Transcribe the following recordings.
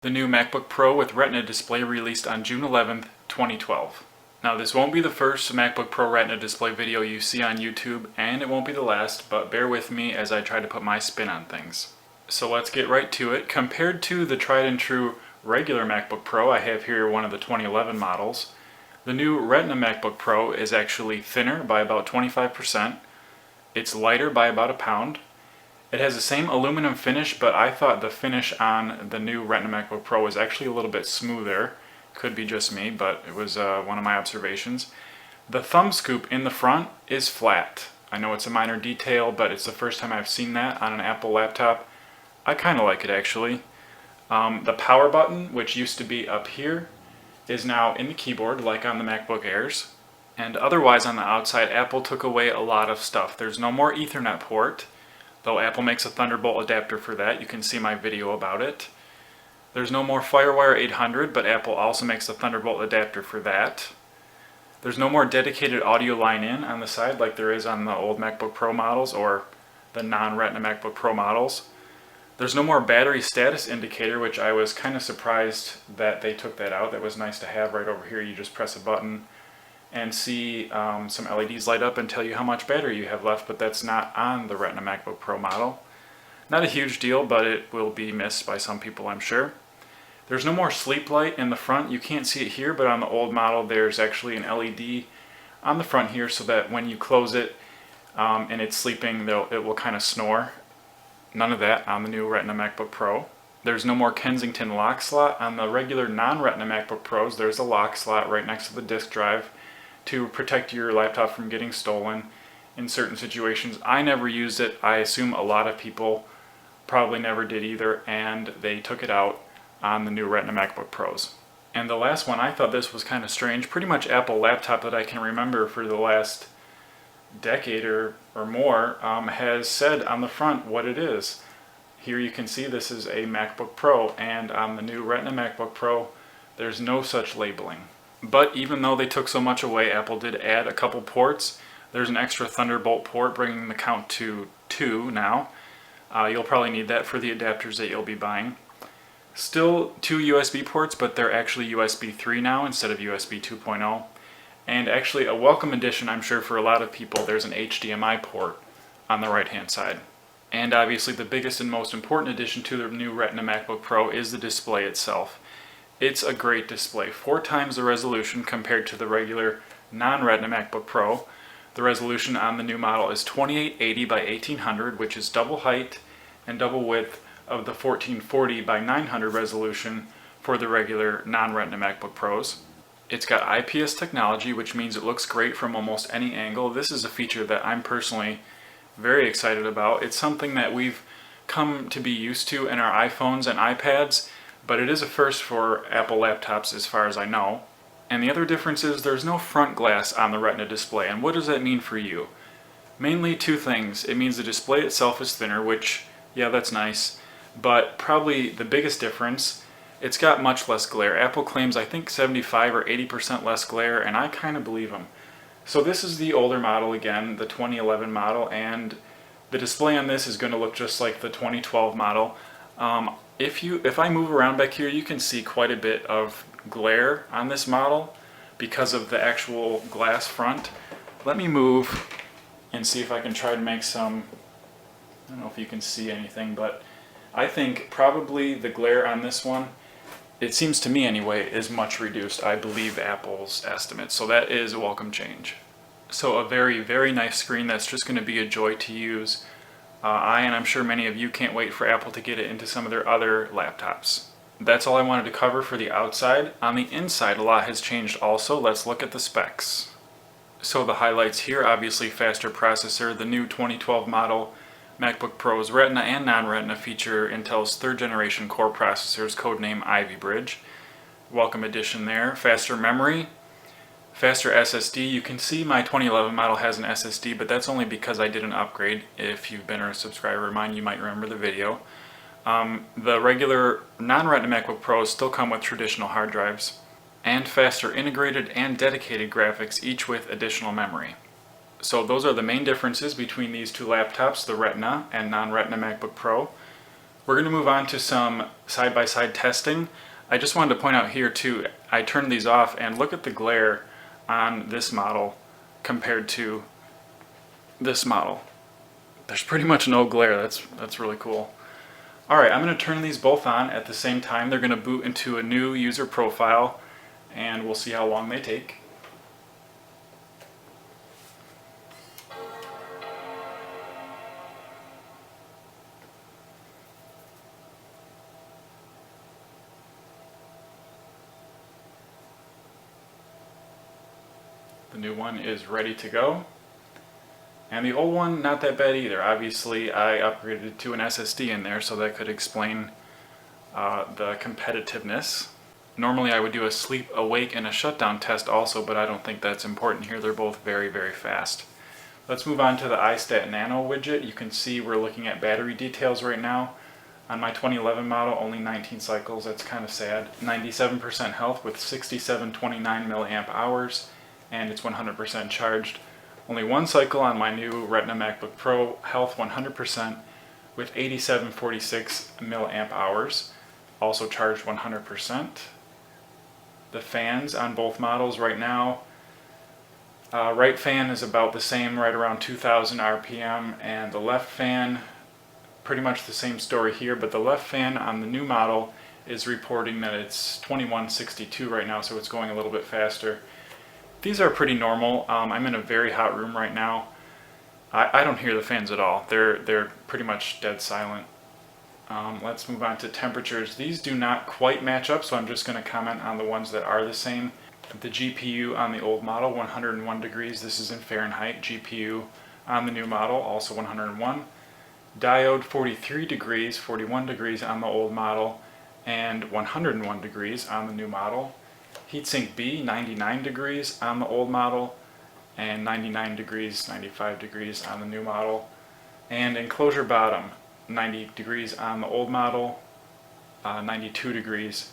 The new MacBook Pro with Retina display released on June 11th, 2012. Now this won't be the first MacBook Pro Retina display video you see on YouTube, and it won't be the last, but bear with me as I try to put my spin on things. So let's get right to it. Compared to the tried and true regular MacBook Pro, I have here one of the 2011 models. The new Retina MacBook Pro is actually thinner by about 25%. It's lighter by about a pound. It has the same aluminum finish, but I thought the finish on the new Retina MacBook Pro was actually a little bit smoother. Could be just me, but it was one of my observations. The thumb scoop in the front is flat. I know it's a minor detail, but it's the first time I've seen that on an Apple laptop. I kind of like it actually. The power button, which used to be up here, is now in the keyboard like on the MacBook Airs. And otherwise on the outside, Apple took away a lot of stuff. There's no more Ethernet port, though Apple makes a Thunderbolt adapter for that. You can see my video about it. There's no more FireWire 800, but Apple also makes a Thunderbolt adapter for that. There's no more dedicated audio line in on the side like there is on the old MacBook Pro models or the non-Retina MacBook Pro models. There's no more battery status indicator, which I was kind of surprised that they took that out. That was nice to have right over here. You just press a button and see some LEDs light up and tell you how much battery you have left, but that's not on the Retina MacBook Pro model. Not a huge deal, but it will be missed by some people, I'm sure. There's no more sleep light in the front. You can't see it here, but on the old model there's actually an LED on the front here so that when you close it and it's sleeping, it will kind of snore. None of that on the new Retina MacBook Pro. There's no more Kensington lock slot. On the regular non-Retina MacBook Pros, there's a lock slot right next to the disk drive to protect your laptop from getting stolen in certain situations. I never used it. I assume a lot of people probably never did either, and they took it out on the new Retina MacBook Pros. And the last one, I thought this was kind of strange. Pretty much Apple laptop that I can remember for the last decade or more has said on the front what it is. Here you can see this is a MacBook Pro, and on the new Retina MacBook Pro there's no such labeling. But even though they took so much away, Apple did add a couple ports. There's an extra Thunderbolt port, bringing the count to 2 now. You'll probably need that for the adapters that you'll be buying. Still 2 USB ports, but they're actually USB 3 now instead of USB 2.0. And actually a welcome addition, I'm sure, for a lot of people, there's an HDMI port on the right hand side. And obviously the biggest and most important addition to the new Retina MacBook Pro is the display itself. It's a great display, 4 times the resolution compared to the regular non-Retina MacBook Pro. The resolution on the new model is 2880 by 1800, which is double height and double width of the 1440 by 900 resolution for the regular non-Retina MacBook Pros. It's got IPS technology, which means it looks great from almost any angle. This is a feature that I'm personally very excited about. It's something that we've come to be used to in our iPhones and iPads, but it is a first for Apple laptops as far as I know. And the other difference is there's no front glass on the Retina display. And what does that mean for you? Mainly 2 things. It means the display itself is thinner, which, yeah, that's nice. But probably the biggest difference, it's got much less glare. Apple claims, I think, 75 or 80% less glare, and I kind of believe them. So this is the older model again, the 2011 model, and the display on this is going to look just like the 2012 model. If I move around back here, you can see quite a bit of glare on this model because of the actual glass front. Let me move and see if I can try to make some, I don't know if you can see anything, but I think probably the glare on this one, it seems to me anyway, is much reduced. I believe Apple's estimate, so that is a welcome change. So a very, very nice screen that's just going to be a joy to use. And I'm sure many of you can't wait for Apple to get it into some of their other laptops. That's all I wanted to cover for the outside. On the inside, a lot has changed also. Let's look at the specs. So the highlights here, obviously faster processor. The new 2012 model MacBook Pro's Retina and non-Retina feature Intel's 3rd generation core processors, codename Ivy Bridge. Welcome addition there. Faster memory. Faster SSD. You can see my 2011 model has an SSD, but that's only because I did an upgrade. If you've been a subscriber of mine, you might remember the video. The regular non-Retina MacBook Pros still come with traditional hard drives. And faster integrated and dedicated graphics, each with additional memory. So those are the main differences between these 2 laptops, the Retina and non-Retina MacBook Pro. We're going to move on to some side-by-side testing. I just wanted to point out here too, I turned these off and look at the glare on this model compared to this model. There's pretty much no glare. That's really cool. Alright, I'm going to turn these both on at the same time. They're going to boot into a new user profile and we'll see how long they take. The new one is ready to go. And the old one, not that bad either. Obviously, I upgraded to an SSD in there, so that could explain the competitiveness. Normally I would do a sleep, awake, and a shutdown test also, but I don't think that's important here. They're both very, very fast. Let's move on to the iStat Nano widget. You can see we're looking at battery details right now. On my 2011 model, only 19 cycles. That's kind of sad. 97% health with 6729 milliamp hours, and it's 100% charged. Only one cycle on my new Retina MacBook Pro, health 100% with 8746 milliamp hours, also charged 100%. The fans on both models right now, right fan is about the same, right around 2000 RPM, and the left fan, pretty much the same story here, but the left fan on the new model is reporting that it's 2162 right now, so it's going a little bit faster. These are pretty normal. I'm in a very hot room right now. I don't hear the fans at all. They're pretty much dead silent. Let's move on to temperatures. These do not quite match up, so I'm just going to comment on the ones that are the same. The GPU on the old model, 101 degrees. This is in Fahrenheit. GPU on the new model, also 101. Diode, 43 degrees, 41 degrees on the old model, and 101 degrees on the new model. Heatsink B, 99 degrees on the old model, and 99 degrees, 95 degrees on the new model. And enclosure bottom, 90 degrees on the old model, 92 degrees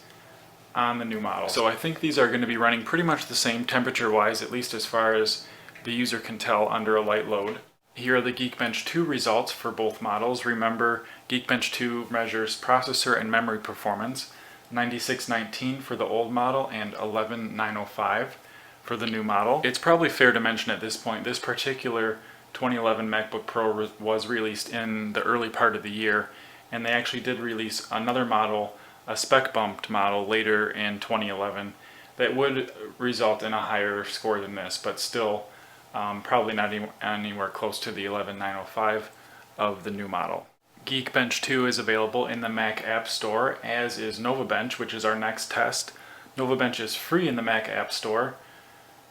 on the new model. So I think these are going to be running pretty much the same temperature-wise, at least as far as the user can tell under a light load. Here are the Geekbench 2 results for both models. Remember, Geekbench 2 measures processor and memory performance. 9619 for the old model and 11905 for the new model. It's probably fair to mention at this point, this particular 2011 MacBook Pro was released in the early part of the year, and they actually did release another model, a spec bumped model later in 2011 that would result in a higher score than this, but still probably not anywhere close to the 11905 of the new model. Geekbench 2 is available in the Mac App Store, as is NovaBench, which is our next test. NovaBench is free in the Mac App Store.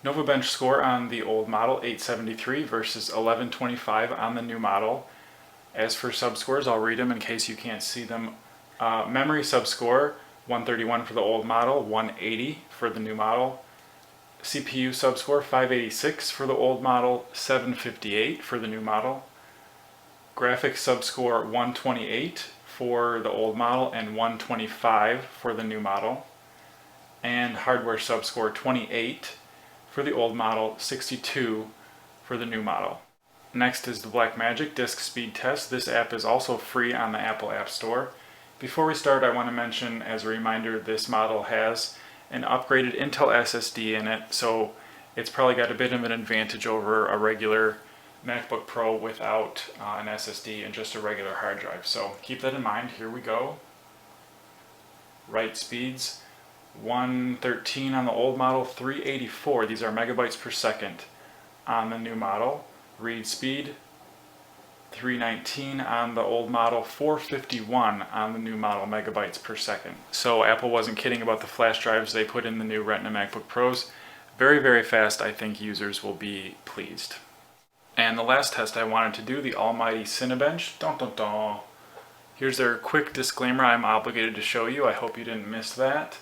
NovaBench score on the old model, 873 versus 1125 on the new model. As for subscores, I'll read them in case you can't see them. Memory subscore, 131 for the old model, 180 for the new model. CPU subscore, 586 for the old model, 758 for the new model. Graphics subscore 128 for the old model and 125 for the new model. And hardware subscore 28 for the old model, 62 for the new model. Next is the Blackmagic Disk Speed Test. This app is also free on the Apple App Store. Before we start, I want to mention as a reminder, this model has an upgraded Intel SSD in it, so it's probably got a bit of an advantage over a regular MacBook Pro without an SSD and just a regular hard drive. So keep that in mind. Here we go. Write speeds, 113 on the old model, 384. These are megabytes per second on the new model. Read speed, 319 on the old model, 451 on the new model megabytes per second. So Apple wasn't kidding about the flash drives they put in the new Retina MacBook Pros. Very, very fast. I think users will be pleased. And the last test I wanted to do, the almighty Cinebench. Dun dun dun. Here's their quick disclaimer I'm obligated to show you. I hope you didn't miss that.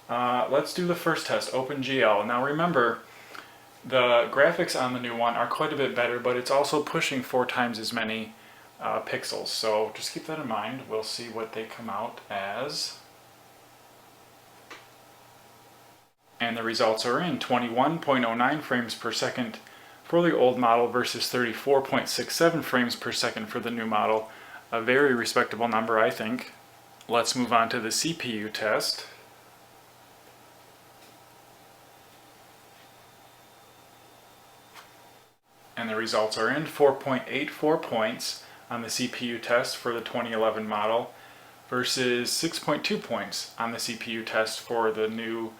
Let's do the first test, OpenGL. Now remember, the graphics on the new one are quite a bit better, but it's also pushing 4 times as many pixels. So just keep that in mind. We'll see what they come out as. And the results are in 21.09 frames per second for the old model versus 34.67 frames per second for the new model. A very respectable number, I think. Let's move on to the CPU test. And the results are in. 4.84 points on the CPU test for the 2011 model versus 6.2 points on the CPU test for the new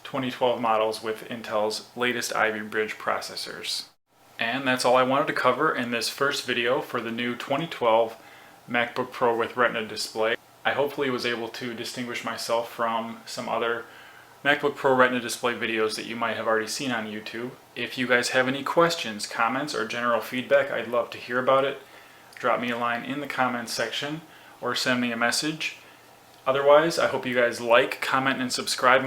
2012 models with Intel's latest Ivy Bridge processors. And that's all I wanted to cover in this first video for the new 2012 MacBook Pro with Retina display. I hopefully was able to distinguish myself from some other MacBook Pro Retina display videos that you might have already seen on YouTube. If you guys have any questions, comments, or general feedback, I'd love to hear about it. Drop me a line in the comments section or send me a message. Otherwise, I hope you guys like, comment, and subscribe.